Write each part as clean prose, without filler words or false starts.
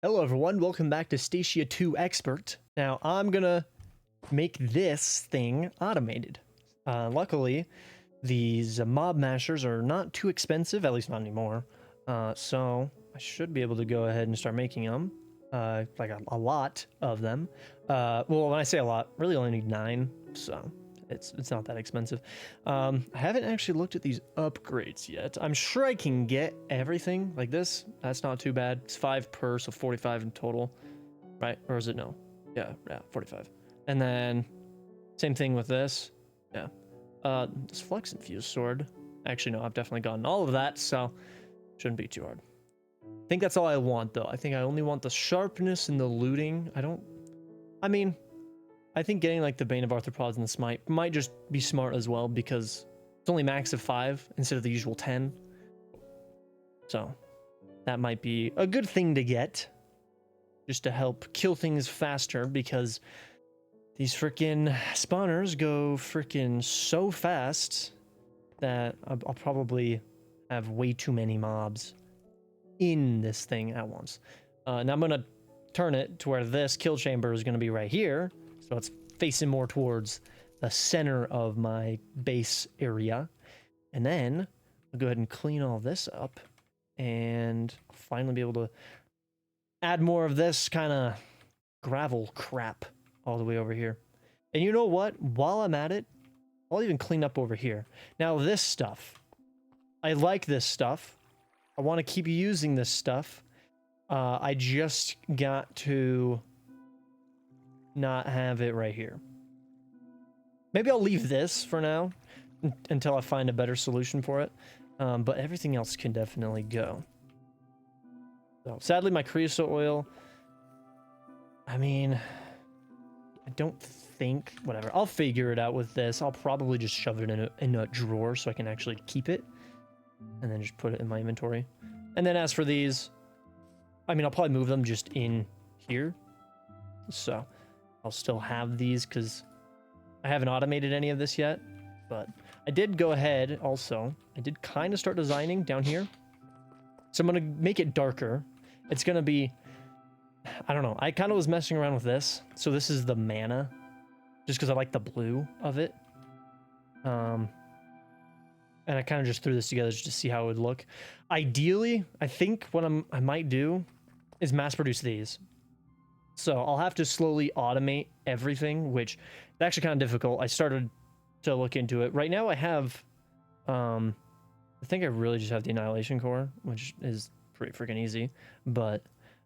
Hello everyone, welcome back to Stacia 2 Expert. Now I'm gonna make this thing automated. Luckily, these mob mashers are not too expensive, at least not anymore. So I should be able to go ahead and start making them. Like a lot of them. Well, when I say a lot, really only need 9, so it's not that expensive. I haven't actually looked at these upgrades yet. I'm sure I can get everything like this. That's not too bad. It's 5 per, so 45 in total, right? Or is it no? Yeah, 45. And then same thing with this. Yeah. This flex infused sword. Actually, no, I've definitely gotten all of that, so shouldn't be too hard. I think that's all I want, though. I think I only want the sharpness and the looting. I think getting like the Bane of Arthropods and the Smite might just be smart as well because it's only max of 5 instead of the usual 10. So that might be a good thing to get just to help kill things faster because these freaking spawners go freaking so fast that I'll probably have way too many mobs in this thing at once. Now I'm going to turn it to where this kill chamber is going to be right here. So it's facing more towards the center of my base area. And then I'll go ahead and clean all this up and finally be able to add more of this kind of gravel crap all the way over here. And you know what? While I'm at it, I'll even clean up over here. Now this stuff, I like this stuff. I want to keep using this stuff. I just got to not have it right here. Maybe I'll leave this for now until I find a better solution for it. But everything else can definitely go. So sadly, my creosote oil, I mean, I don't think, whatever. I'll figure it out with this. I'll probably just shove it in a drawer so I can actually keep it. And then just put it in my inventory. And then as for these, I mean, I'll probably move them just in here. So I'll still have these because I haven't automated any of this yet. But I did go ahead also. I did kind of start designing down here. So I'm going to make it darker. It's going to be, I don't know. I kind of was messing around with this. So this is the mana. Just because I like the blue of it. And I kind of just threw this together just to see how it would look. Ideally, I think what I might do is mass produce these. So I'll have to slowly automate everything, which is actually kind of difficult. I started to look into it. Right now I have, I think I really just have the Annihilation Core, which is pretty freaking easy. But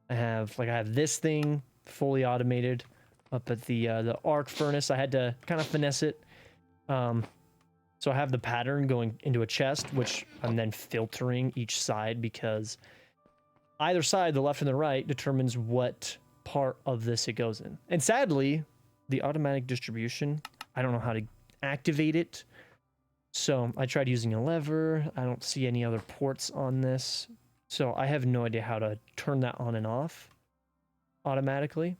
I have this thing fully automated up at the arc furnace. I had to kind of finesse it. So I have the pattern going into a chest, which I'm then filtering each side because either side, the left and the right, determines what part of this it goes in. And sadly, the automatic distribution, I don't know how to activate it. So I tried using a lever. I don't see any other ports on this. So I have no idea how to turn that on and off automatically.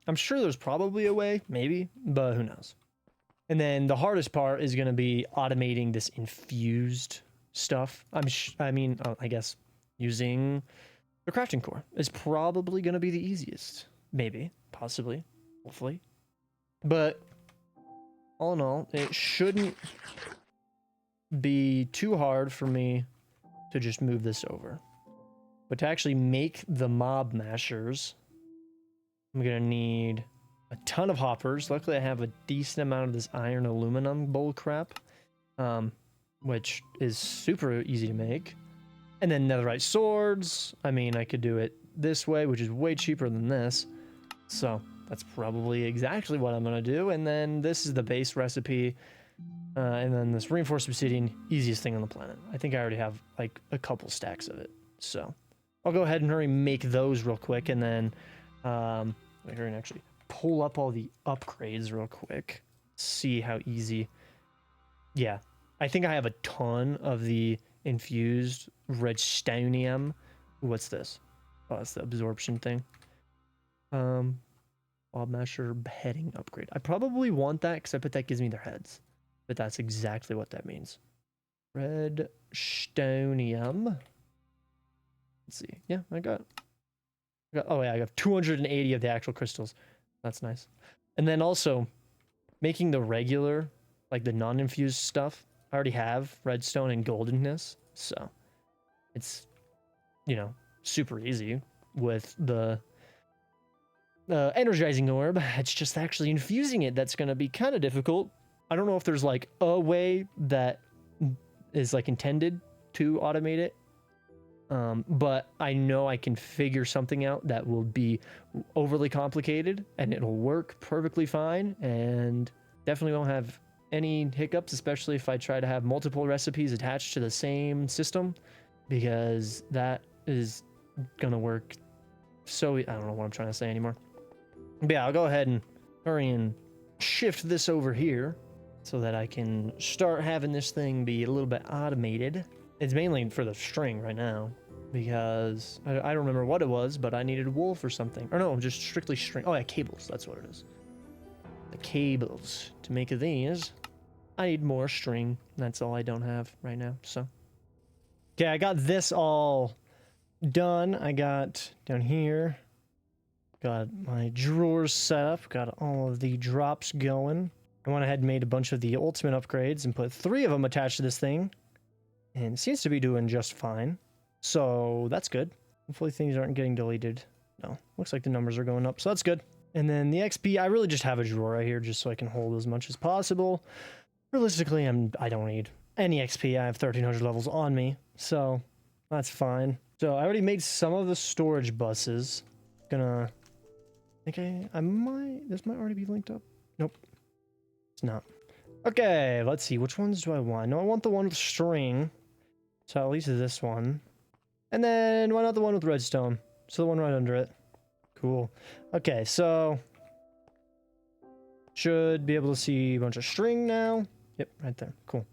I'm sure there's probably a way, maybe, but who knows. And then the hardest part is going to be automating this infused stuff. I guess using the crafting core is probably going to be the easiest. Maybe, possibly, hopefully. But all in all, it shouldn't be too hard for me to just move this over. But to actually make the mob mashers, I'm going to need a ton of hoppers. Luckily, I have a decent amount of this iron aluminum bull crap, which is super easy to make. And then netherite swords. I mean, I could do it this way, which is way cheaper than this. So that's probably exactly what I'm going to do. And then this is the base recipe. And then this reinforced obsidian, easiest thing on the planet. I think I already have like a couple stacks of it. So I'll go ahead and hurry make those real quick. And then wait here and actually pull up all the upgrades real quick. See how easy. Yeah, I think I have a ton of the infused redstonium. What's this? Oh, it's the absorption thing. Mob masher beheading upgrade. I probably want that because I bet that gives me their heads. But that's exactly what that means. Redstonium. Let's see. Yeah, I got Oh yeah, I got 280 of the actual crystals. That's nice. And then also making the regular, like the non-infused stuff. I already have redstone and goldenness, so it's, you know, super easy with the energizing orb. It's just actually infusing it that's going to be kind of difficult. I don't know if there's like a way that is like intended to automate it, but I know I can figure something out that will be overly complicated and it'll work perfectly fine and definitely won't have any hiccups, especially if I try to have multiple recipes attached to the same system, because that is gonna work so I don't know what I'm trying to say anymore. But yeah, I'll go ahead and hurry and shift this over here so that I can start having this thing be a little bit automated. It's mainly for the string right now because I don't remember what it was, but I needed wool for something. Or no, just strictly string. Oh yeah, cables. That's what it is. The cables. To make these, I need more string. That's all I don't have right now, so. Okay, I got this all done. I got down here. Got my drawers set up. Got all of the drops going. I went ahead and made a bunch of the ultimate upgrades and put 3 of them attached to this thing. And it seems to be doing just fine. So that's good. Hopefully things aren't getting deleted. No, looks like the numbers are going up, so that's good. And then the XP, I really just have a drawer right here just so I can hold as much as possible. Realistically, I don't need any XP. I have 1300 levels on me, so that's fine. So I already made some of the storage buses. Gonna, I might, this might already be linked up. Nope, it's not. Okay, let's see, which ones do I want? No, I want the one with string. So at least this one. And then why not the one with redstone? So the one right under it. Cool. Okay, so should be able to see a bunch of string now. Yep, right there. Cool.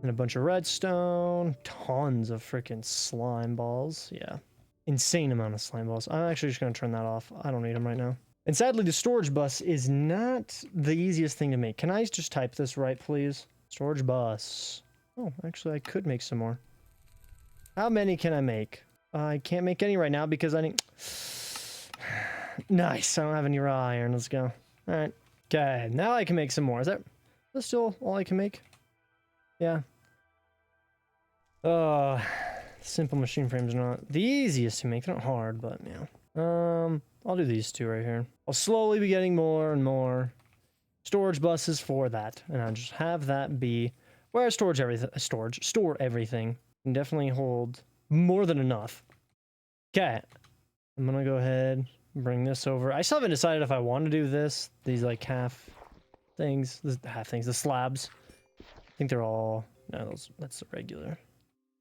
And a bunch of redstone. Tons of freaking slime balls. Yeah. Insane amount of slime balls. I'm actually just going to turn that off. I don't need them right now. And sadly, the storage bus is not the easiest thing to make. Can I just type this right, please? Storage bus. Oh, actually, I could make some more. How many can I make? I can't make any right now because I need... Nice. I don't have any raw iron. Let's go. All right. Okay. Now I can make some more. Is that still all I can make? Yeah. Simple machine frames are not the easiest to make. They're not hard, but yeah. I'll do these 2 right here. I'll slowly be getting more and more storage buses for that, and I'll just have that be where I store everything. Can definitely hold more than enough. Okay. I'm gonna go ahead and bring this over. I still haven't decided if I want to do this. These like half things, the slabs. I think they're all, no, that's the regular.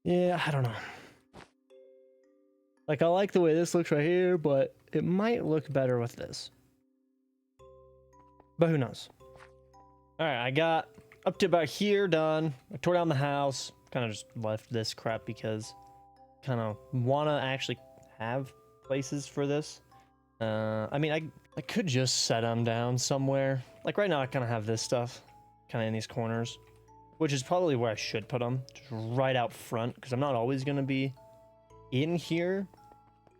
Yeah, I don't know. Like, I like the way this looks right here, but it might look better with this. But who knows? Alright, I got up to about here done. I tore down the house. Kind of just left this crap because I kind of want to actually have places for this. I mean, I could just set them down somewhere. Like right now, I kind of have this stuff kind of in these corners, which is probably where I should put them, just right out front, because I'm not always going to be in here,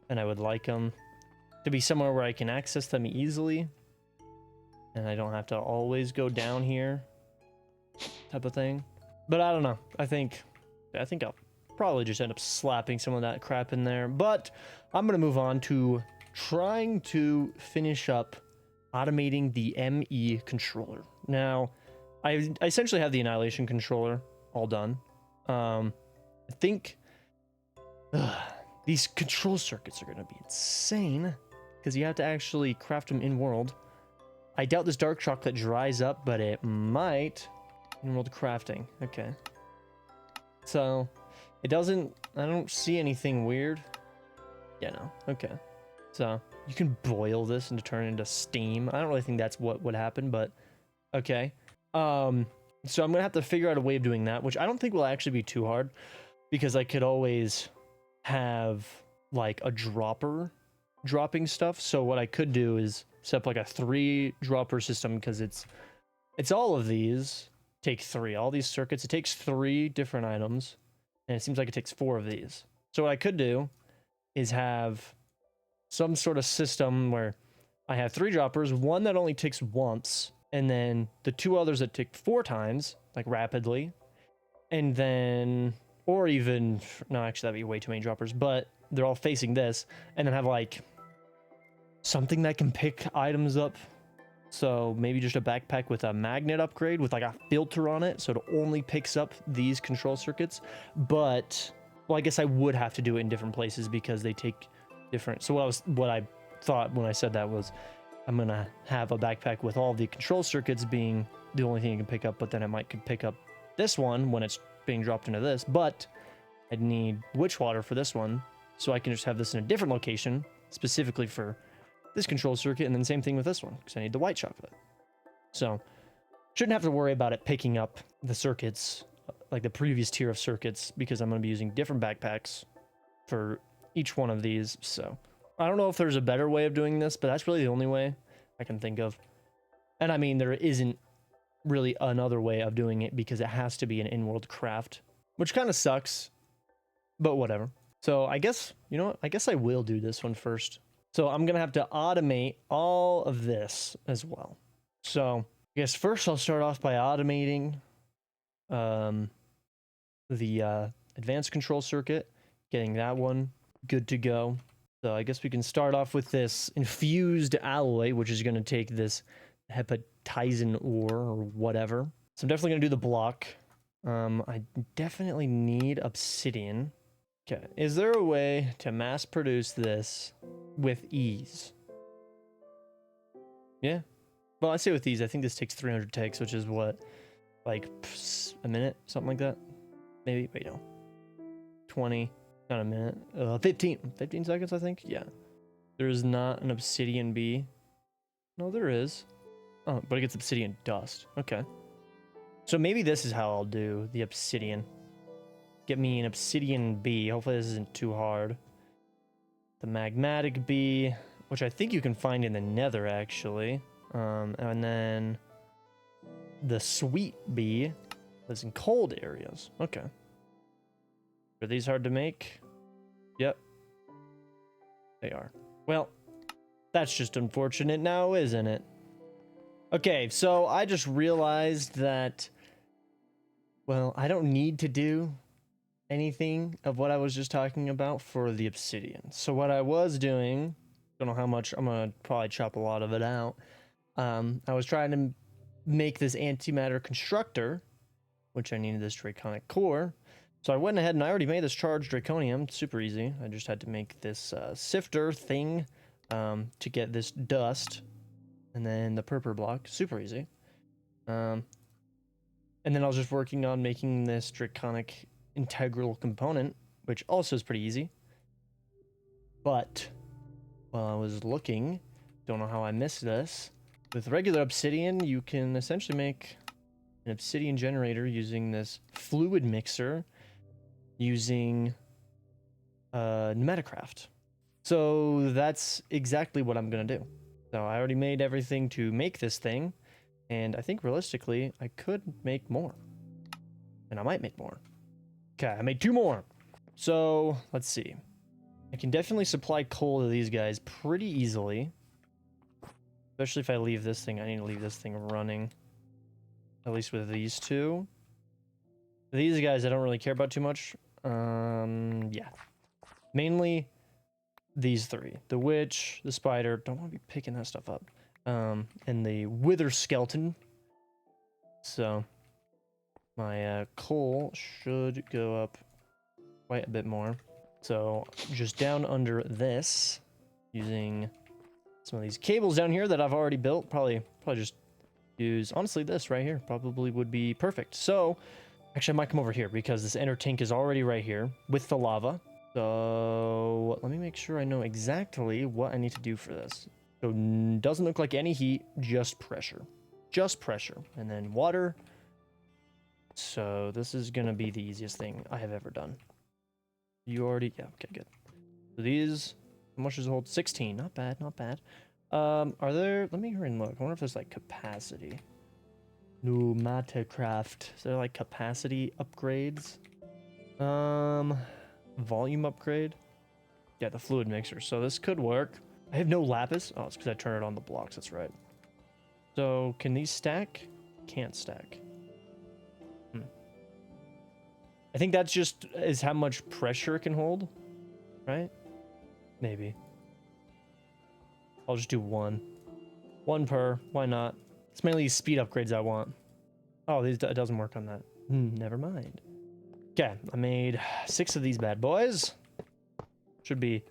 and I would like them to be somewhere where I can access them easily, and I don't have to always go down here, type of thing. But I don't know. I think I'll probably just end up slapping some of that crap in there. But I'm going to move on to trying to finish up automating the ME controller. Now, I essentially have the Annihilation controller all done. I think these control circuits are going to be insane because you have to actually craft them in world. I doubt this dark chocolate dries up, but it might in world crafting. Okay. So it doesn't, I don't see anything weird. Yeah, no. Okay. So you can boil this and turn it into steam. I don't really think that's what would happen, but okay. So I'm gonna have to figure out a way of doing that, which I don't think will actually be too hard, because I could always have like a dropper dropping stuff. So what I could do is set up like a 3 dropper system, because it's all of these take 3. All these circuits, it takes 3 different items, and it seems like it takes 4 of these. So what I could do is have some sort of system where I have 3 droppers, one that only ticks once, and then the 2 others that tick 4 times, like rapidly, and then, or even, no, actually that'd be way too many droppers, but they're all facing this, and then have like something that can pick items up. So maybe just a backpack with a magnet upgrade with like a filter on it, so it only picks up these control circuits. But, well, I guess I would have to do it in different places because they take different. So what I thought when I said that was, I'm gonna have a backpack with all the control circuits being the only thing you can pick up, but then could pick up this one when it's being dropped into this. But I'd need witch water for this one, so I can just have this in a different location specifically for this control circuit, and then same thing with this one because I need the white chocolate. So shouldn't have to worry about it picking up the circuits like the previous tier of circuits because I'm going to be using different backpacks for each one of these. So I don't know if there's a better way of doing this, but that's really the only way I can think of. And I mean, there isn't really another way of doing it because it has to be an in-world craft, which kind of sucks, but whatever. So I guess, you know what? I guess I will do this one first. So I'm going to have to automate all of this as well. So I guess first I'll start off by automating the advanced control circuit, getting that one good to go. So I guess we can start off with this infused alloy, which is going to take this hepatizen ore or whatever. So I'm definitely going to do the block. I definitely need obsidian. Okay, is there a way to mass produce this with ease? Yeah. Well, I say with ease. I think this takes 300 ticks, which is what, like a minute, something like that. Maybe. Wait, no. 20, not a minute. 15 seconds, I think. Yeah. There is not an obsidian bee. No, there is. Oh, but it gets obsidian dust. Okay. So maybe this is how I'll do the obsidian. Get me an obsidian bee. Hopefully this isn't too hard. The magmatic bee, which I think you can find in the nether, actually. And then the sweet bee lives in cold areas. Okay. Are these hard to make? Yep. They are. Well, that's just unfortunate now, isn't it? Okay, so I just realized that, well, I don't need to do anything of what I was just talking about for the obsidian. So what I was doing, don't know how much, I'm gonna probably chop a lot of it out. I was trying to make this antimatter constructor, which I needed this draconic core. So I went ahead and I already made this charged draconium. Super easy. I just had to make this sifter thing to get this dust, and then the purple block. Super easy. And then I was just working on making this draconic integral component, which also is pretty easy. But while I was looking, don't know how I missed this. With regular obsidian, you can essentially make an obsidian generator using this fluid mixer using Metacraft. So that's exactly what I'm gonna do. So I already made everything to make this thing, and I think realistically I could make more, and I might make more. Okay, I made 2 more. So let's see. I can definitely supply coal to these guys pretty easily, especially if I leave this thing. I need to leave this thing running, at least with these 2. These guys I don't really care about too much. Yeah, mainly these 3: the witch, the spider, don't want to be picking that stuff up, and the wither skeleton. So my coal should go up quite a bit more. So just down under this, using some of these cables down here that I've already built, probably just use, honestly, this right here probably would be perfect. So actually I might come over here because this inner tank is already right here with the lava. So let me make sure I know exactly what I need to do for this. So doesn't look like any heat, just pressure. Just pressure. And then water. So this is going to be the easiest thing I have ever done. You already, yeah, okay, good. So these, how much does it hold? 16, not bad, not bad. Are there, let me hurry and look. I wonder if there's like capacity. No, Metacraft. Is there like capacity upgrades? Volume upgrade. Yeah, the fluid mixer. So this could work. I have no lapis. Oh, it's because I turned it on the blocks. That's right. So can these stack? Can't stack. I think that's just is how much pressure it can hold, right? Maybe. I'll just do one. One per. Why not? It's mainly speed upgrades I want. Oh, it doesn't work on that. Never mind. Okay, I made 6 of these bad boys. Should be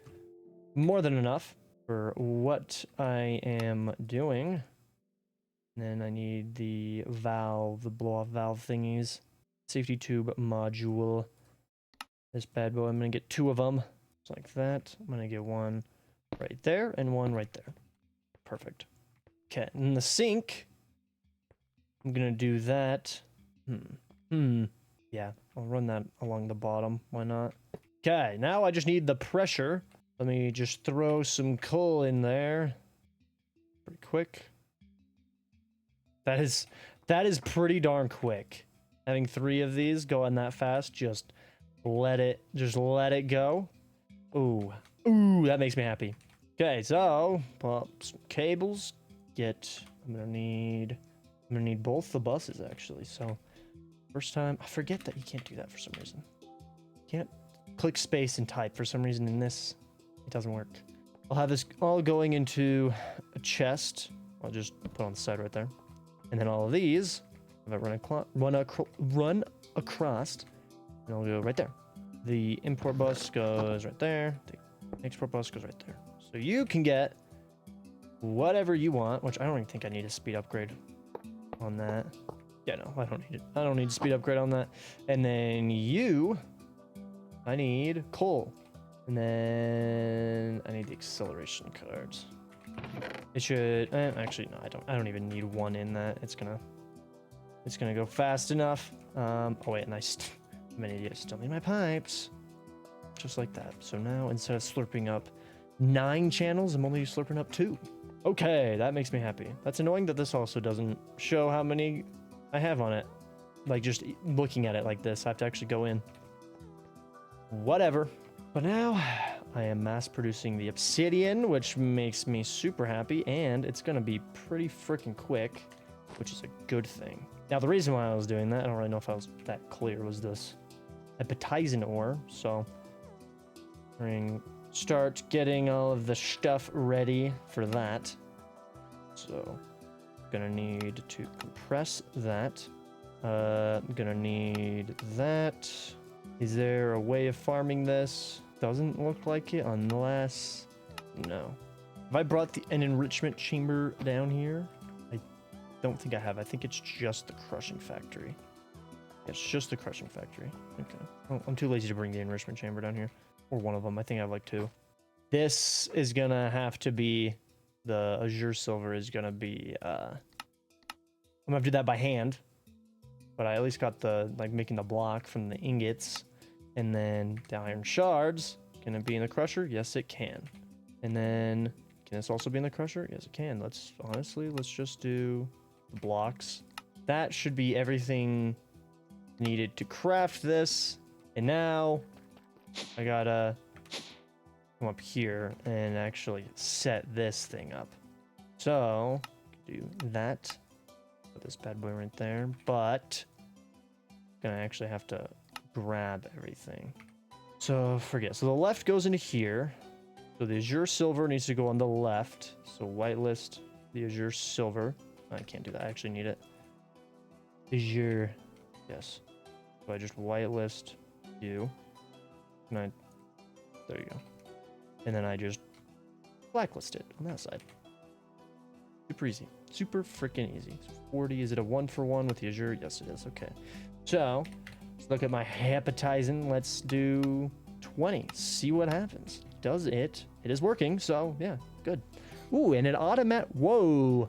more than enough for what I am doing. And then I need the valve, the blow-off valve thingies. Safety tube module. This bad boy, I'm gonna get 2 of them. Just like that. I'm gonna get one right there and one right there. Perfect. Okay, and the sink. I'm gonna do that. Yeah, I'll run that along the bottom. Why not? Okay, now I just need the pressure. Let me just throw some coal in there. Pretty quick. That is pretty darn quick. Having 3 of these going that fast, just let it go. Ooh, that makes me happy. Okay, so pull up some cables. I'm gonna need both the buses actually. So first time, I forget that you can't do that for some reason. Can't click space and type for some reason in this. It doesn't work. I'll have this all going into a chest. I'll just put on the side right there. And then all of these, I'm gonna run across, and I'll go right there. The import bus goes right there. The export bus goes right there. So you can get whatever you want, which I don't even think I need a speed upgrade on that. Yeah, no, I don't need it. I don't need a speed upgrade on that. And then I need coal. And then I need the acceleration cards. It should actually no, I don't even need one in that. It's gonna go fast enough. Oh wait, and I'm an idiot. I still need my pipes. Just like that. So now instead of slurping up 9 channels, I'm only slurping up 2. Okay, that makes me happy. That's annoying that this also doesn't show how many I have on it. Like just looking at it like this, I have to actually go in. Whatever. But now I am mass producing the obsidian, which makes me super happy, and it's gonna be pretty freaking quick, which is a good thing. Now the reason why I was doing that, I don't really know if I was that clear, was this appetizing ore. So we're gonna start getting all of the stuff ready for that. So gonna need to compress that. I'm gonna need that. Is there a way of farming this? Doesn't look like it unless... No. Have I brought an enrichment chamber down here? I don't think I have. I think it's just the crushing factory. It's just the crushing factory. Okay. Oh, I'm too lazy to bring the enrichment chamber down here. Or one of them. I think I have like 2. This is gonna have to be... The azure silver is gonna be... I'm gonna have to do that by hand. But I at least got the... Like, making the block from the ingots. And then the iron shards. Can it be in the crusher? Yes, it can. And then... Can this also be in the crusher? Yes, it can. Let's just do the blocks. That should be everything needed to craft this. And now I gotta come up here and actually set this thing up. So do that. Put this bad boy right there. But I'm gonna actually have to grab everything. So forget. So the left goes into here. So the azure silver needs to go on the left. So whitelist the azure silver. I can't do that. I actually need it. Azure. Yes. So I just whitelist you. And there you go. And then I just blacklist it on that side. Super easy. Super freaking easy. 40. Is it a 1-for-1 with the azure? Yes, it is. Okay. So let's look at my appetizing. Let's do 20. See what happens. Does it? It is working. So yeah, good. Ooh, and it whoa.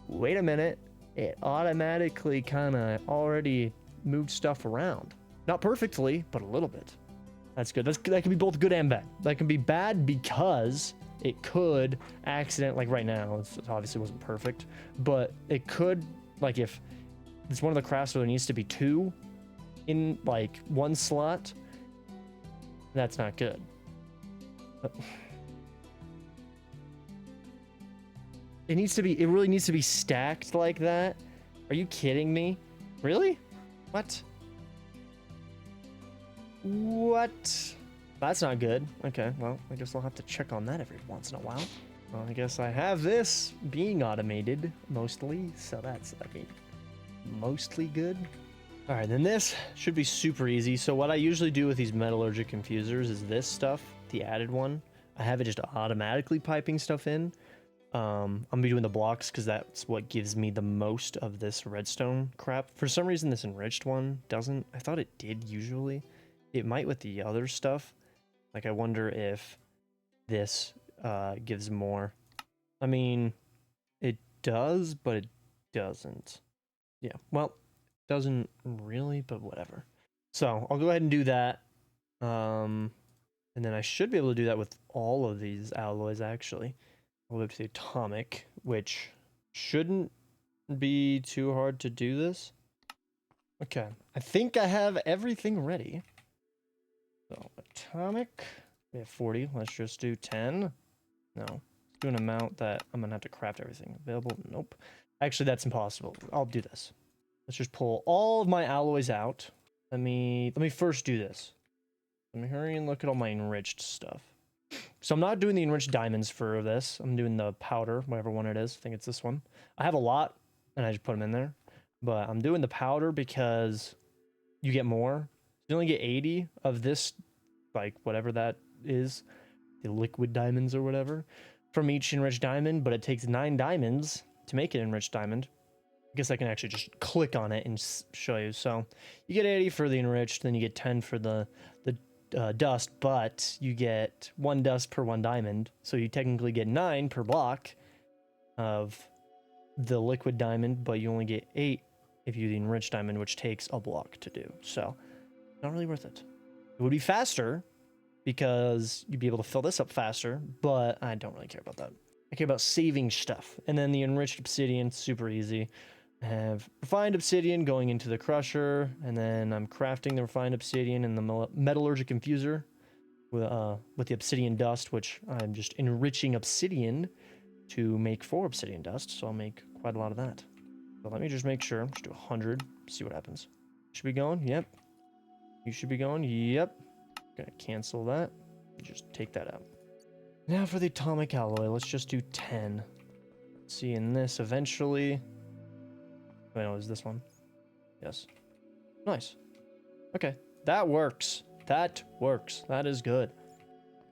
Wait a minute. It automatically kind of already moved stuff around. Not perfectly, but a little bit. That's good. That can be both good and bad. That can be bad because it could accident, like right now, it obviously wasn't perfect, but it could, like if it's one of the crafts where there needs to be 2 in like one slot, that's not good. It needs to be, it really needs to be stacked like that. Are you kidding me? Really? What? What? That's not good. Okay, well, I guess I'll have to check on that every once in a while. Well, I guess I have this being automated mostly, so that's, I mean, mostly good. All right, then this should be super easy. So what I usually do with these metallurgic infusers is this stuff, the added one. I have it just automatically piping stuff in. I'm gonna be doing the blocks because that's what gives me the most of this redstone crap. For some reason, this enriched one doesn't. I thought it did usually. It might with the other stuff. Like, I wonder if this gives more. I mean, it does, but it doesn't. Yeah, well, doesn't really, but whatever. So I'll go ahead and do that. And then I should be able to do that with all of these alloys, actually. All the way up to the atomic, which shouldn't be too hard to do this. Okay, I think I have everything ready. So atomic, we have 40. Let's just do 10. No, let's do an amount that I'm gonna have to craft everything available. Nope, actually that's impossible. I'll do this. Let's just pull all of my alloys out. Let me first do this. Let me hurry and look at all my enriched stuff. So I'm not doing the enriched diamonds for this. I'm doing the powder, whatever one it is. I think it's this one. I have a lot, and I just put them in there. But I'm doing the powder because you get more. You only get 80 of this, like whatever that is, the liquid diamonds or whatever, from each enriched diamond. But it takes 9 diamonds to make an enriched diamond. I guess I can actually just click on it and show you. So you get 80 for the enriched, then you get 10 for the dust, but you get 1 dust per 1 diamond, so you technically get 9 per block of the liquid diamond, but you only get 8 if you do the enriched diamond, which takes a block to do. So not really worth it. It would be faster because you'd be able to fill this up faster, but I don't really care about that. I care about saving stuff. And then the enriched obsidian, super easy. I have refined obsidian going into the crusher, and then I'm crafting the refined obsidian in the metallurgic infuser with the obsidian dust, which I'm just enriching obsidian to make 4 obsidian dust, so I'll make quite a lot of that. So let me just make sure. Just do 100, see what happens. Should be going? Yep. You should be going? Yep. Gonna cancel that. Just take that out. Now for the atomic alloy, let's just do 10. See, in this eventually... Wait, no, is this one? Yes. Nice. Okay, that works. That works. That is good.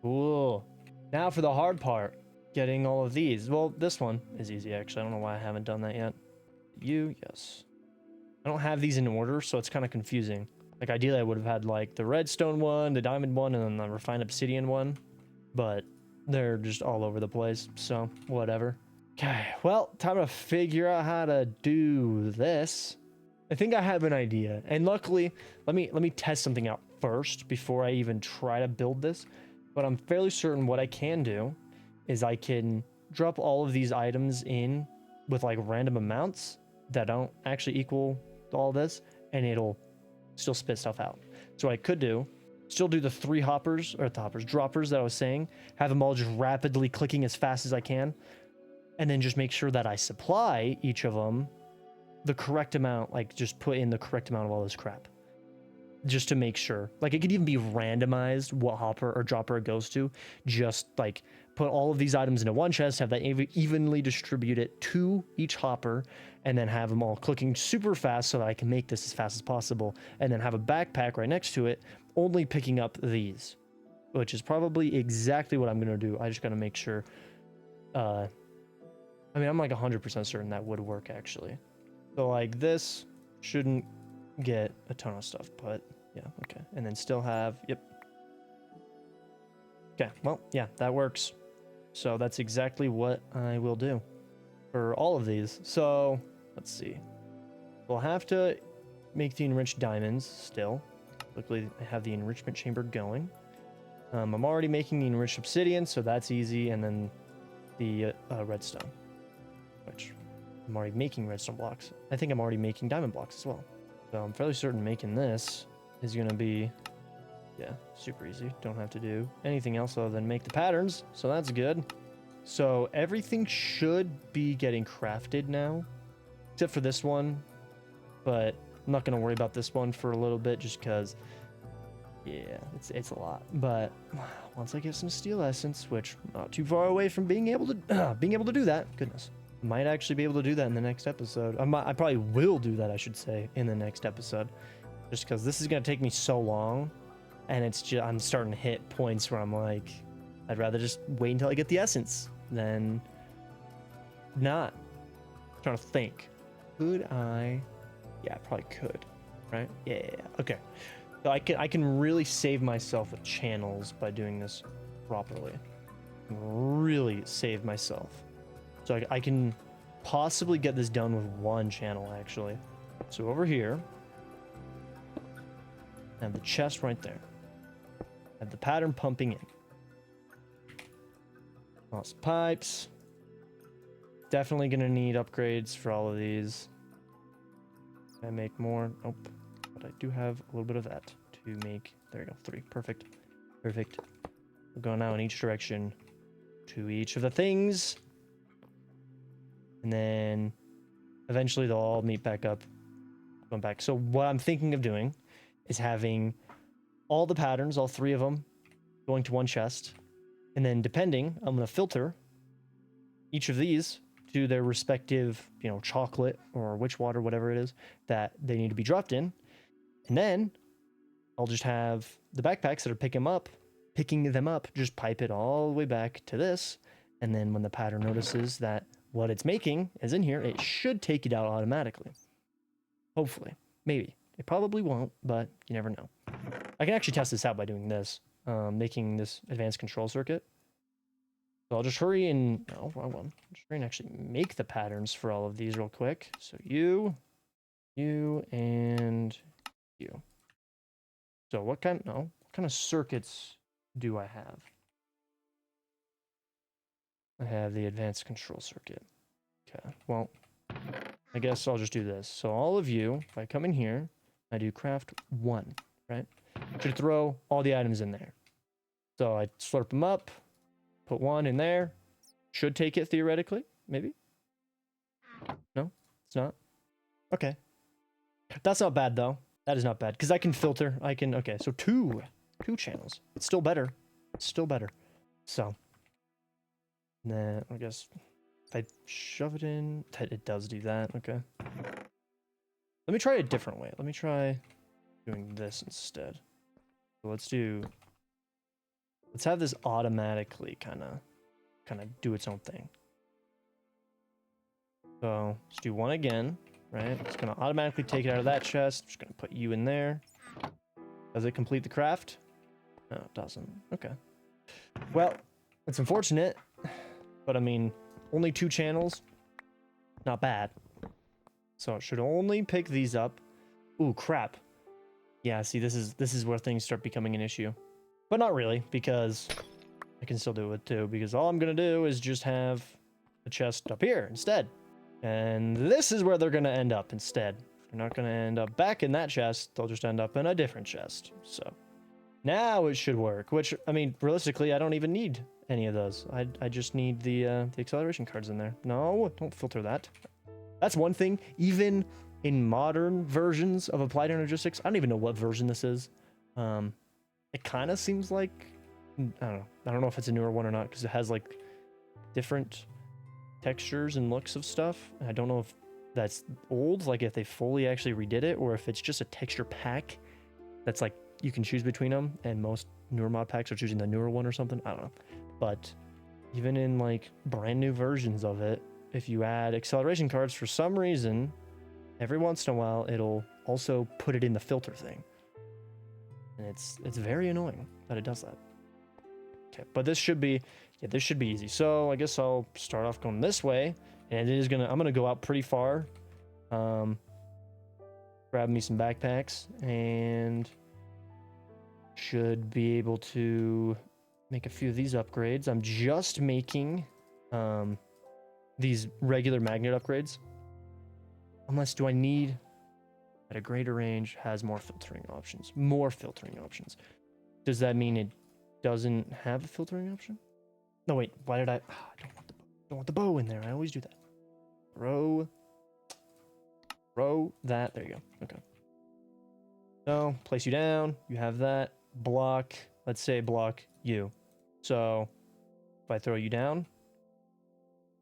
Cool. Now for the hard part, getting all of these. Well, this one is easy, actually. I don't know why I haven't done that yet. You, yes. I don't have these in order, so it's kind of confusing. Like, ideally, I would have had, like, the redstone one, the diamond one, and then the refined obsidian one. But they're just all over the place, so whatever. Okay, well, time to figure out how to do this. I think I have an idea, and luckily, let me test something out first before I even try to build this. But I'm fairly certain what I can do is I can drop all of these items in with like random amounts that don't actually equal all this, and it'll still spit stuff out. So what I could do, still do the 3 hoppers, or the hoppers, droppers that I was saying, have them all just rapidly clicking as fast as I can, and then just make sure that I supply each of them the correct amount, like just put in the correct amount of all this crap. Just to make sure. Like, it could even be randomized what hopper or dropper it goes to. Just like put all of these items into one chest, have that evenly distribute it to each hopper, and then have them all clicking super fast so that I can make this as fast as possible, and then have a backpack right next to it, only picking up these, which is probably exactly what I'm going to do. I just got to make sure. I mean, I'm like 100% certain that would work, actually. So, like, this shouldn't get a ton of stuff, but yeah, okay. And then still have, yep. Okay, well, yeah, that works. So that's exactly what I will do for all of these. So, let's see. We'll have to make the enriched diamonds still. Luckily, I have the enrichment chamber going. I'm already making the enriched obsidian, so that's easy. And then the redstone, which I'm already making redstone blocks. I think I'm already making diamond blocks as well. So I'm fairly certain making this is going to be Yeah, super easy. Don't have to do anything else other than make the patterns, so that's good. So everything should be getting crafted now, except for this one, but I'm not going to worry about this one for a little bit just because, yeah, it's a lot. But once I get some steel essence, which I'm not too far away from being able to do that, goodness, I might actually be able to do that in the next episode. I probably will do that, I should say, in the next episode, just because this is going to take me so long. And it's just, I'm starting to hit points where I'm like, I'd rather just wait until I get the essence than not. I'm trying to think. Could I? Yeah, I probably could. Right? Yeah. Okay. So I can really save myself with channels by doing this properly. Really save myself. So I can possibly get this done with one channel actually. So over here, I have the chest right there. Have the pattern pumping in. Lots of pipes. Definitely gonna need upgrades for all of these. Can I make more? Nope. But I do have a little bit of that to make. There you go. 3. Perfect. Perfect. We'll go now in each direction to each of the things. And then eventually they'll all meet back up. Going back. So what I'm thinking of doing is having all the patterns, all 3 of them, going to one chest. And then depending, I'm going to filter each of these to their respective, chocolate or witch water, whatever it is that they need to be dropped in. And then I'll just have the backpacks that are picking them up, just pipe it all the way back to this. And then when the pattern notices that what it's making is in here, it should take it out automatically. Hopefully. Maybe. It probably won't, but you never know. I can actually test this out by doing this, making this advanced control circuit. So I'll just hurry and, no, wrong one. Just hurry and actually make the patterns for all of these real quick. So you, and you. So what kind of circuits do I have? I have the advanced control circuit. Okay, well, I guess I'll just do this. So all of you, if I come in here, I do craft 1, right? Should throw all the items in there. So I slurp them up, put 1 in there. Should take it theoretically, maybe? No, it's not. Okay. That's not bad though. That is not bad because I can filter. Okay, so two channels. It's still better. It's still better. So, then I guess if I shove it in, it does do that. Okay. Let me try a different way. Let me try doing this instead. So let's have this automatically kind of do its own thing. So let's do 1 again, right? It's gonna automatically take it out of that chest. I'm just gonna put you in there. Does it complete the craft? No, it doesn't. Okay. Well, it's unfortunate, but I mean, only 2 channels. Not bad. So it should only pick these up. Ooh, crap. Yeah, see, this is where things start becoming an issue. But not really, because I can still do it too, because all I'm gonna do is just have a chest up here instead. And this is where they're gonna end up instead. They're not gonna end up back in that chest, they'll just end up in a different chest. So now it should work, which, I mean, realistically, I don't even need any of those. I just need the acceleration cards in there. No, don't filter that. That's one thing, even in modern versions of Applied Energistics, I don't even know what version this is. It kind of seems like, I don't know if it's a newer one or not, because it has like different textures and looks of stuff. I don't know if that's old, like if they fully actually redid it, or if it's just a texture pack that's like you can choose between them, and most newer mod packs are choosing the newer one or something. I don't know. But even in like brand new versions of it, if you add acceleration cards, for some reason, every once in a while, it'll also put it in the filter thing. And it's very annoying that it does that. Okay, but this should be easy. So I guess I'll start off going this way, and I'm gonna go out pretty far. Grab me some backpacks, and should be able to make a few of these upgrades. I'm just making these regular magnet upgrades. Unless, do I need at a greater range has more filtering options. Does that mean it doesn't have a filtering option? No, wait. Why did I? I don't want the bow in there. I always do that. Throw that. There you go. Okay. So place you down. You have that. Block. Let's say block you. So if I throw you down,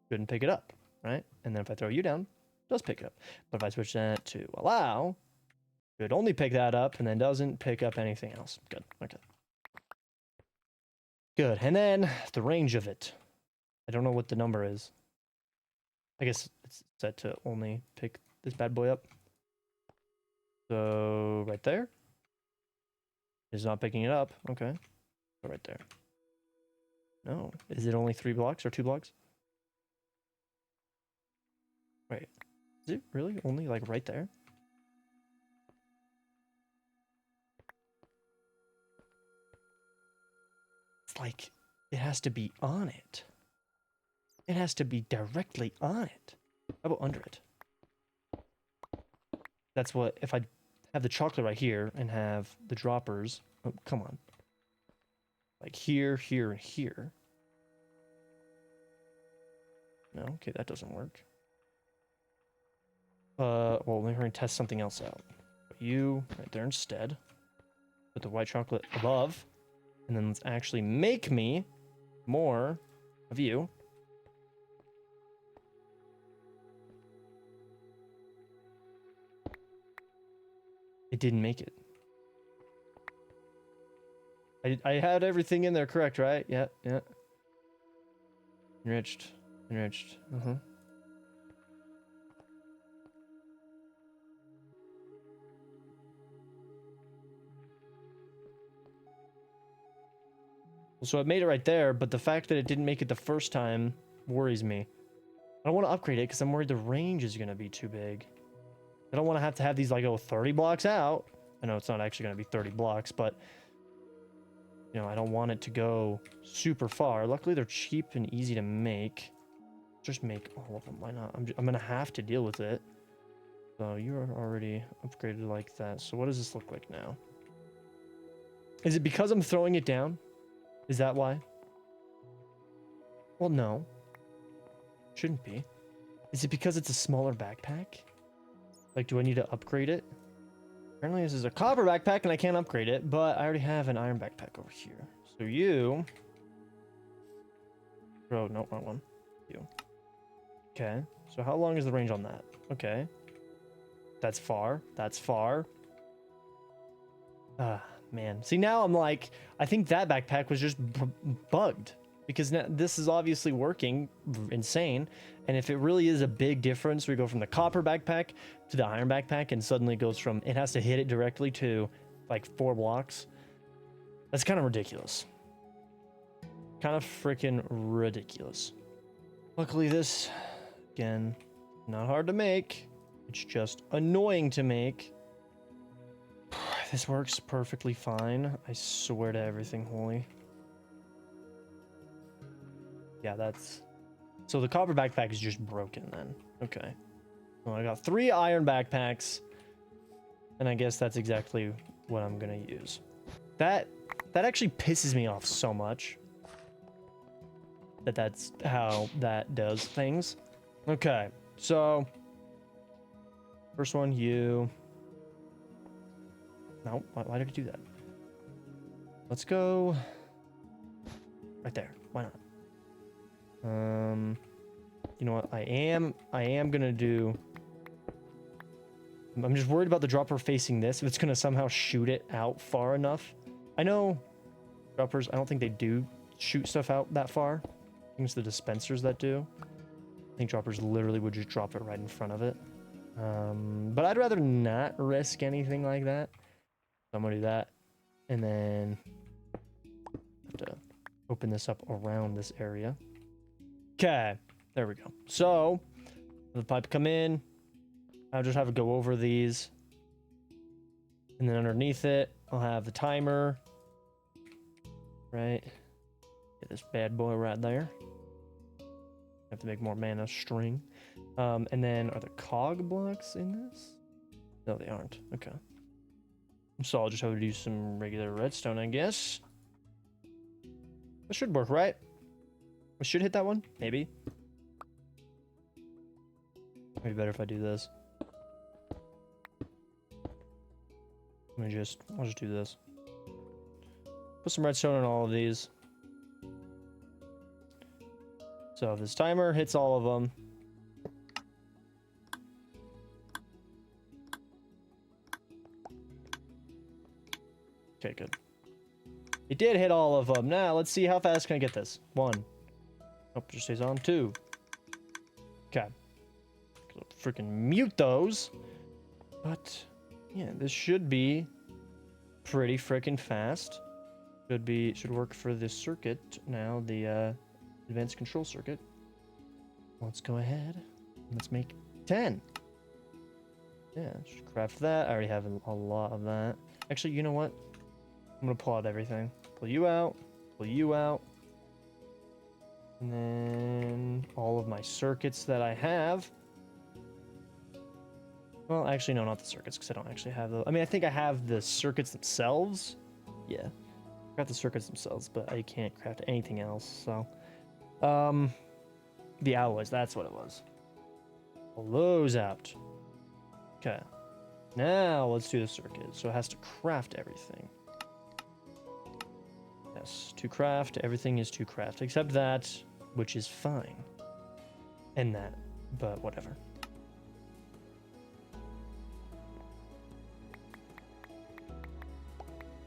shouldn't pick it up, right? And then if I throw you down, it does pick it up. But if I switch that to allow, it would only pick that up and then doesn't pick up anything else. Good. Okay. Good. And then the range of it. I don't know what the number is. I guess it's set to only pick this bad boy up. So right there. It's not picking it up. Okay. So right there. No. Is it only 3 blocks or 2 blocks? Wait. Is it really only like right there? It's like it has to be on it. It has to be directly on it. How about under it? That's what, if I have the chocolate right here and have the droppers, oh, come on. Like here, here, and here. No, okay, that doesn't work. Well, we're going to test something else out. Put you right there instead. Put the white chocolate above. And then let's actually make me more of you. It didn't make it. I had everything in there correct, right? Yeah, yeah. Enriched. Enriched. Uh-huh. So it made it right there, but the fact that it didn't make it the first time worries me. I don't want to upgrade it because I'm worried the range is going to be too big. I don't want to have these like, oh, 30 blocks out. I know it's not actually going to be 30 blocks, but you know, I don't want it to go super far. Luckily, they're cheap and easy to make. Just make all of them. Why not? I'm going to have to deal with it. So you're already upgraded like that. So what does this look like now? Is it because I'm throwing it down? Is that why? Well, no. Shouldn't be. Is it because it's a smaller backpack? Like, do I need to upgrade it? Apparently this is a copper backpack and I can't upgrade it, but I already have an iron backpack over here. So you... Oh, no, wrong one. You. Okay. So how long is the range on that? Okay. That's far. That's far. Ah, man. See, now I'm like, I think that backpack was just bugged. Because now this is obviously working insane. And if it really is a big difference, we go from the copper backpack to the iron backpack and suddenly it goes from, it has to hit it directly to like 4 blocks. That's kind of ridiculous. Kind of freaking ridiculous. Luckily this, again, not hard to make. It's just annoying to make. This works perfectly fine. I swear to everything holy. Yeah, that's... So the copper backpack is just broken then. Okay. Well, I got 3 iron backpacks. And I guess that's exactly what I'm gonna use. That actually pisses me off so much. That's how that does things. Okay, so... First one, you... No, why did I do that? Let's go... Right there. Why not? You know what? I am gonna do... I'm just worried about the dropper facing this. If it's gonna somehow shoot it out far enough. I know droppers, I don't think they do shoot stuff out that far. I think it's the dispensers that do. I think droppers literally would just drop it right in front of it. But I'd rather not risk anything like that. So I'm gonna do that. And then have to open this up around this area. Okay, there we go. So the pipe come in. I'll just have it go over these. And then underneath it, I'll have the timer. Right. Get this bad boy right there. Have to make more mana string. And then are the cog blocks in this? No, they aren't. Okay. So I'll just have to do some regular redstone, I guess. That should work, right? We should hit that one, maybe. Maybe better if I do this. I'll just do this. Put some redstone on all of these. So if this timer hits all of them. Okay, good. It did hit all of them. Now, let's see how fast can I get this. 1. Oh, just stays on. 2. Okay. Freaking mute those. But, yeah, this should be pretty freaking fast. Should work for this circuit now, the advanced control circuit. Let's go ahead. Let's make 10. Yeah, should craft that. I already have a lot of that. Actually, you know what? I'm gonna pull out everything. Pull you out. Pull you out. And then all of my circuits that I have. Well, actually, no, not the circuits, because I don't actually have those. I mean, I think I have the circuits themselves. Yeah. I got the circuits themselves, but I can't craft anything else, so. The alloys, that's what it was. Pull those out. Okay. Now, let's do the circuit. So it has to craft everything. Yes, to craft, everything is to craft, except that, which is fine. And that, but whatever.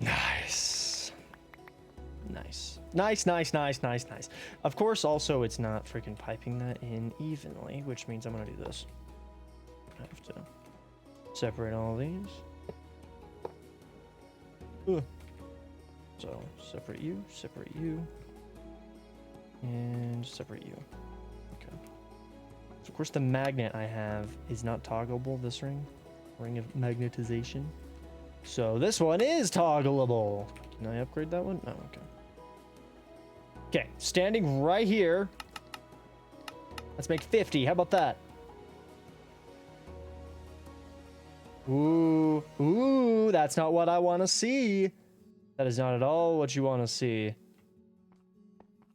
Nice. Nice. Nice. Of course, also, it's not freaking piping that in evenly, which means I'm gonna do this. I have to separate all these. Ugh. So, separate you, and separate you. Okay. So, of course, the magnet I have is not toggleable, this ring of magnetization. So, this one is toggleable. Can I upgrade that one? Oh, okay. Okay, standing right here. Let's make 50. How about that? Ooh, that's not what I want to see. That is not at all what you want to see.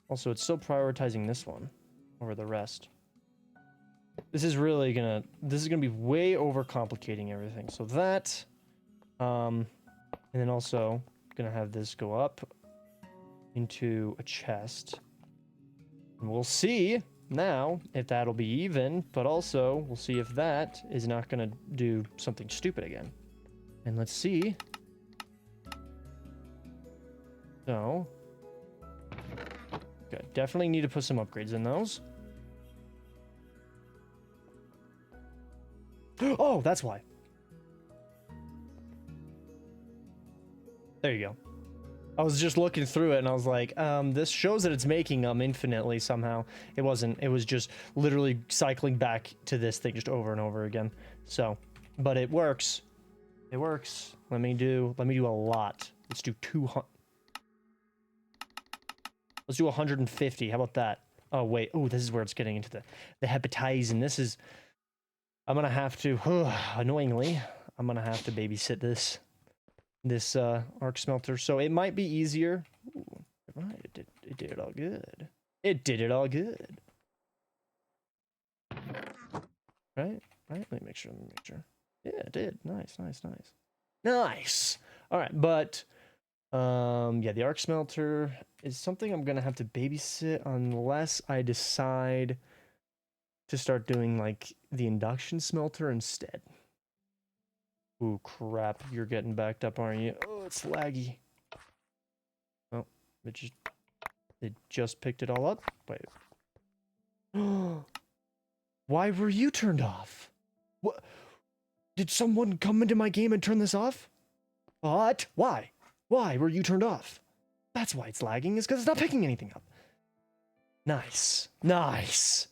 Also, it's still prioritizing this one over the rest. This is gonna be way overcomplicating everything. So that, and then also gonna have this go up into a chest. And we'll see now if that'll be even, but also we'll see if that is not gonna do something stupid again. And let's see. So, okay, definitely need to put some upgrades in those. Oh, that's why. There you go. I was just looking through it and I was like, this shows that it's making them infinitely somehow. It wasn't. It was just literally cycling back to this thing just over and over again. So, but it works. It works. Let me do a lot. Let's do 200. Let's do 150. How about that? Oh, wait. Oh, this is where it's getting into the hepatize. And this is... I'm going to have to... annoyingly, I'm going to have to babysit this arc smelter. So it might be easier. Ooh, right. It did it all good. It did it all good. Right? Let me make sure. Yeah, it did. Nice. Nice. All right, but... yeah, the arc smelter is something I'm gonna have to babysit unless I decide to start doing like the induction smelter instead. Ooh, crap! You're getting backed up, aren't you? Oh, it's laggy. Oh, it just picked it all up. Wait. Why were you turned off? What? Did someone come into my game and turn this off? What? Why? Why were you turned off? That's why it's lagging, is because it's not picking anything up. Nice. That's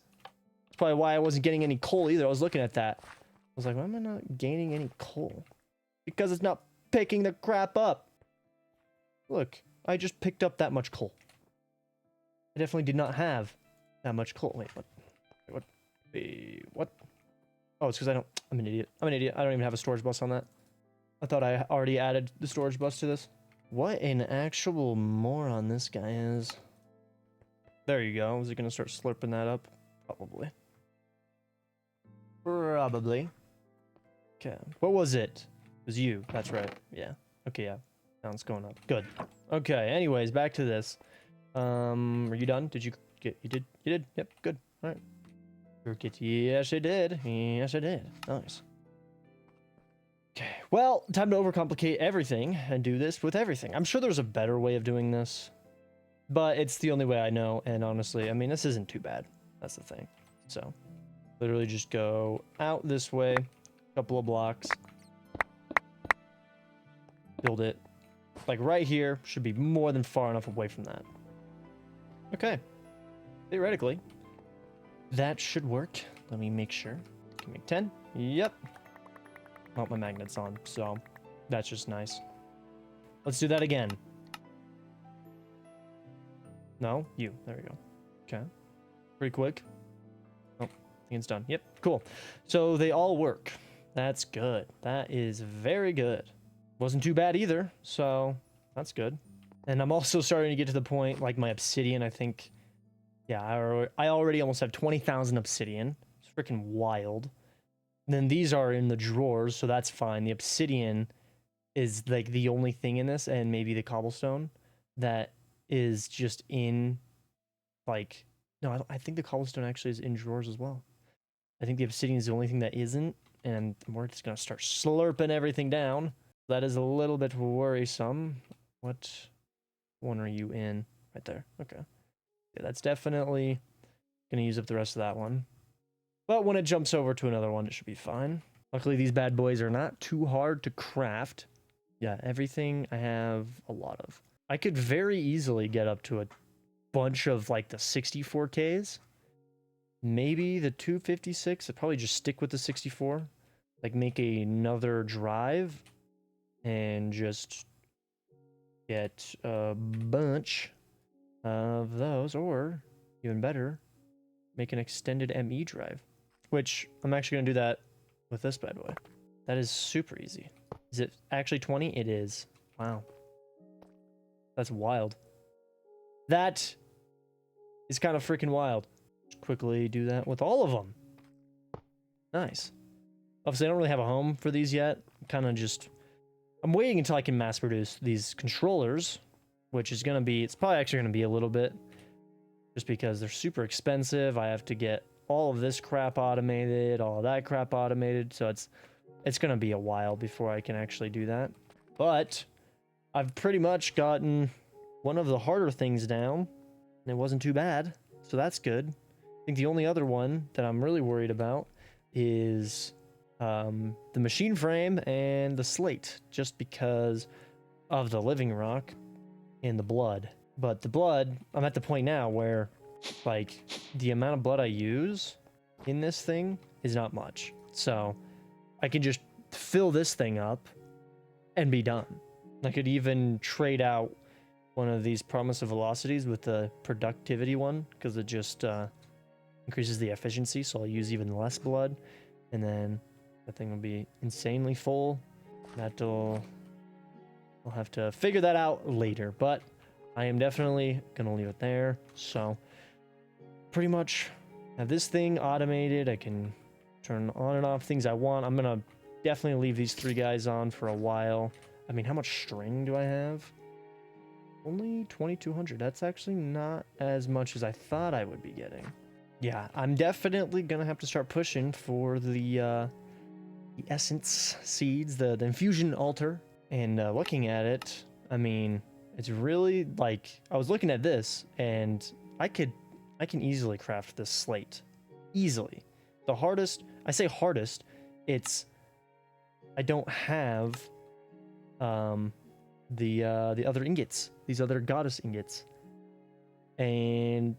probably why I wasn't getting any coal either. I was looking at that. I was like, why am I not gaining any coal? Because it's not picking the crap up. Look, I just picked up that much coal. I definitely did not have that much coal. Wait, what? What? Oh, it's because I'm an idiot. I don't even have a storage bus on that. I thought I already added the storage bus to this. What an actual moron this guy is. There you go. Is he gonna start slurping that up? Probably. Probably. Okay. What was it? It was you. That's right. Yeah. Okay, yeah. Now it's going up. Good. Okay, anyways, back to this. Are you done? Did you get... You did? You did? Yep, good. Alright. Yes, I did. Yes, I did. Nice. Okay, well, time to overcomplicate everything and do this with everything. I'm sure there's a better way of doing this, but it's the only way I know, and honestly, I mean, this isn't too bad. That's the thing. So, literally just go out this way, a couple of blocks, build it. Like right here, should be more than far enough away from that. Okay, theoretically, that should work. Let me make sure. Can make 10. Yep. Oh, my magnet's on, so that's just nice. Let's do that again. No? You. There we go. Okay. Pretty quick. Oh, I think it's done. Yep, cool. So they all work. That's good. That is very good. Wasn't too bad either, so that's good. And I'm also starting to get to the point, like my obsidian, I think... Yeah, I already almost have 20,000 obsidian. It's freaking wild. And then these are in the drawers, so that's fine. The obsidian is like the only thing in this, and maybe the cobblestone that is just in, like, no, I think the cobblestone actually is in drawers as well. I think the obsidian is the only thing that isn't, and we're just gonna start slurping everything down. That is a little bit worrisome. What one are you in? Right there. Okay. Yeah, that's definitely gonna use up the rest of that one. But when it jumps over to another one, it should be fine. Luckily, these bad boys are not too hard to craft. Yeah, everything I have a lot of. I could very easily get up to a bunch of, like, the 64Ks. Maybe the 256. I'd probably just stick with the 64. Like, make another drive. And just get a bunch of those. Or, even better, make an extended ME drive. Which, I'm actually going to do that with this bad boy. That is super easy. Is it actually 20? It is. Wow. That's wild. That is kind of freaking wild. Just quickly do that with all of them. Nice. Obviously, I don't really have a home for these yet. Kind of just... I'm waiting until I can mass produce these controllers. Which is going to be... It's probably actually going to be a little bit. Just because they're super expensive. I have to get all of this crap automated, all of that crap automated, so it's gonna be a while before I can actually do that. But I've pretty much gotten one of the harder things down, and it wasn't too bad, so that's good. I think the only other one that I'm really worried about is the machine frame and the slate, just because of the living rock and the blood. But the blood, I'm at the point now where, like, the amount of blood I use in this thing is not much. So I can just fill this thing up and be done. I could even trade out one of these promise of velocities with the productivity one, because it just increases the efficiency, so I'll use even less blood. And then that thing will be insanely full. I'll have to figure that out later, but I am definitely gonna leave it there. So pretty much have this thing automated. I can turn on and off things I want. I'm gonna definitely leave these 3 guys on for a while. I mean, how much string do I have? Only 2,200. That's actually not as much as I thought I would be getting. Yeah, I'm definitely gonna have to start pushing for the essence seeds, the infusion altar. And looking at it, I mean, it's really, like, I was looking at this, and I can easily craft this slate. Easily. The hardest, I say hardest, it's, I don't have the other ingots, these other goddess ingots. And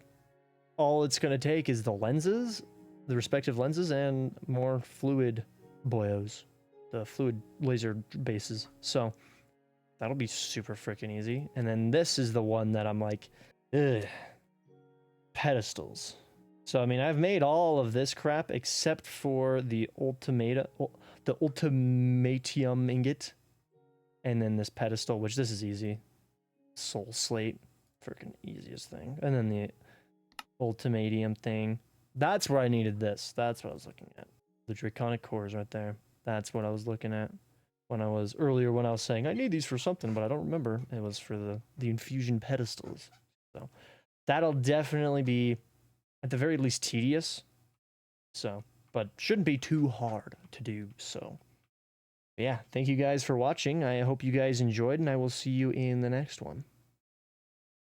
all it's going to take is the lenses, the respective lenses, and more fluid boyos, the fluid laser bases. So that'll be super freaking easy. And then this is the one that I'm like, ugh, pedestals. So, I mean, I've made all of this crap except for the ultimatum ingot. And then this pedestal, which this is easy. Soul Slate, freaking easiest thing. And then the Ultimatium thing. That's where I needed this. That's what I was looking at. The Draconic cores right there. That's what I was looking at when I was saying I need these for something, but I don't remember. It was for the infusion pedestals. So that'll definitely be at the very least tedious. So, but shouldn't be too hard to do. So yeah, thank you guys for watching. I hope you guys enjoyed, and I will see you in the next one.